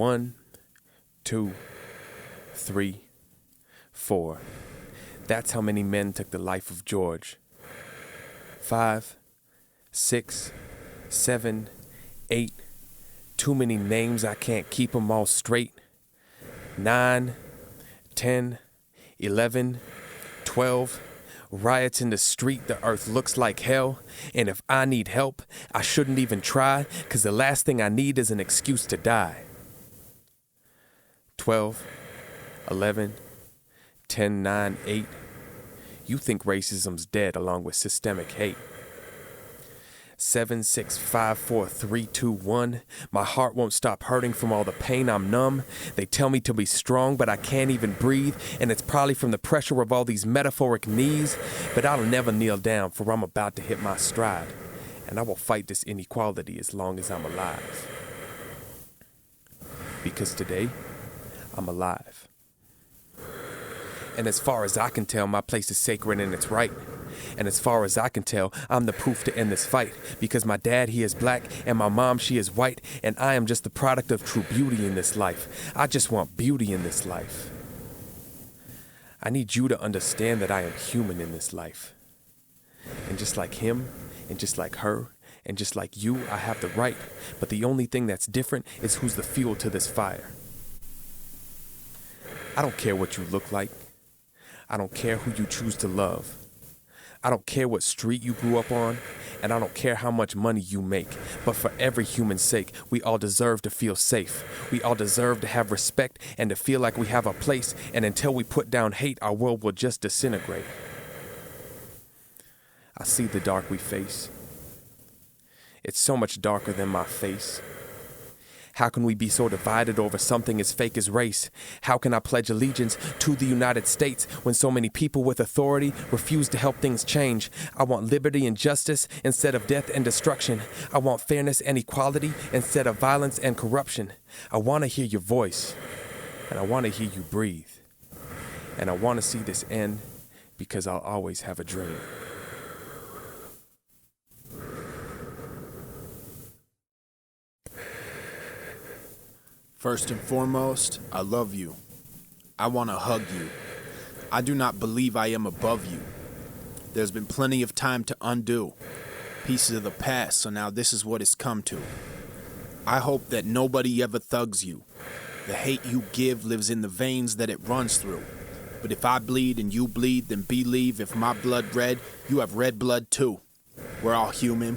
1, 2, 3, 4. That's how many men took the life of George. 5, 6, 7, 8. Too many names, I can't keep them all straight. 9, 10, 11, 12. Riots in the street, the earth looks like hell. And if I need help, I shouldn't even try, 'cause the last thing I need is an excuse to die. 12, 11, 10, 9, 8. You think racism's dead along with systemic hate. 7, 6, 5, 4, 3, 2, 1. My heart won't stop hurting from all the pain, I'm numb. They tell me to be strong, but I can't even breathe. And it's probably from the pressure of all these metaphoric knees. But I'll never kneel down, for I'm about to hit my stride. And I will fight this inequality as long as I'm alive. Because today, I'm alive. And as far as I can tell, my place is sacred and it's right. And as far as I can tell, I'm the proof to end this fight. Because my dad, he is black, and my mom, she is white. And I am just the product of true beauty in this life. I just want beauty in this life. I need you to understand that I am human in this life. And just like him, and just like her, and just like you, I have the right. But the only thing that's different is who's the fuel to this fire. I don't care what you look like. I don't care who you choose to love. I don't care what street you grew up on, and I don't care how much money you make. But for every human's sake, we all deserve to feel safe. We all deserve to have respect and to feel like we have a place. And until we put down hate, our world will just disintegrate. I see the dark we face. It's so much darker than my face. How can we be so divided over something as fake as race? How can I pledge allegiance to the United States when so many people with authority refuse to help things change? I want liberty and justice instead of death and destruction. I want fairness and equality instead of violence and corruption. I want to hear your voice, and I want to hear you breathe. And I want to see this end because I'll always have a dream. First and foremost, I love you. I want to hug you. I do not believe I am above you. There's been plenty of time to undo pieces of the past, so now this is what it's come to. I hope that nobody ever thugs you. The hate you give lives in the veins that it runs through. But if I bleed and you bleed, then believe if my blood red, you have red blood too. We're all human.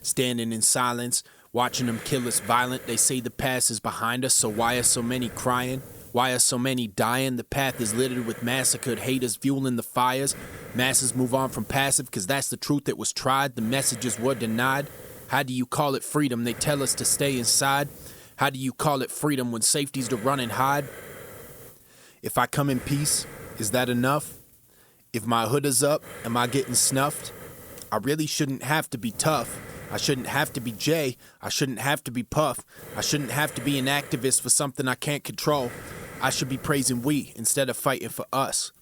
Standing in silence, watching them kill us violent. They say the past is behind us, so why are so many crying? Why are so many dying? The path is littered with massacred haters fueling the fires. Masses move on from passive, cause that's the truth that was tried. The messages were denied. How do you call it freedom? They tell us to stay inside. How do you call it freedom when safety's to run and hide? If I come in peace, is that enough? If my hood is up, am I getting snuffed? I really shouldn't have to be tough. I shouldn't have to be Jay. I shouldn't have to be Puff. I shouldn't have to be an activist for something I can't control. I should be praising we instead of fighting for us.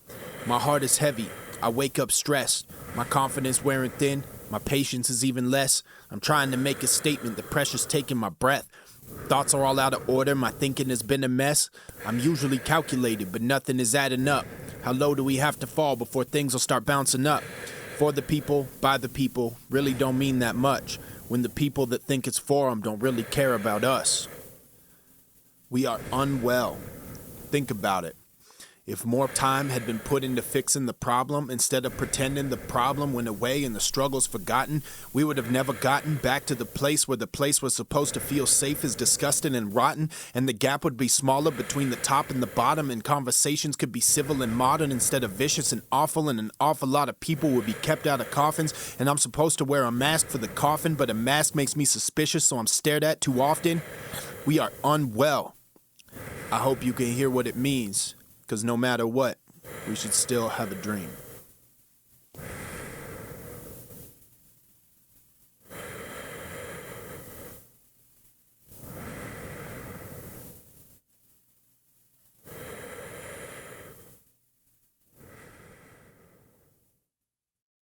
My heart is heavy. I wake up stressed. My confidence wearing thin. My patience is even less. I'm trying to make a statement. The pressure's taking my breath. Thoughts are all out of order. My thinking has been a mess. I'm usually calculated, but nothing is adding up. How low do we have to fall before things will start bouncing up? For the people, by the people, really don't mean that much when the people that think it's for them don't really care about us. We are unwell. Think about it. If more time had been put into fixing the problem instead of pretending the problem went away and the struggle's forgotten, we would have never gotten back to the place where the place was supposed to feel safe is disgusting and rotten, and the gap would be smaller between the top and the bottom, and conversations could be civil and modern instead of vicious and awful, and an awful lot of people would be kept out of coffins, and I'm supposed to wear a mask for the coffin, but a mask makes me suspicious, so I'm stared at too often. We are unwell. I hope you can hear what it means. Because no matter what, we should still have a dream.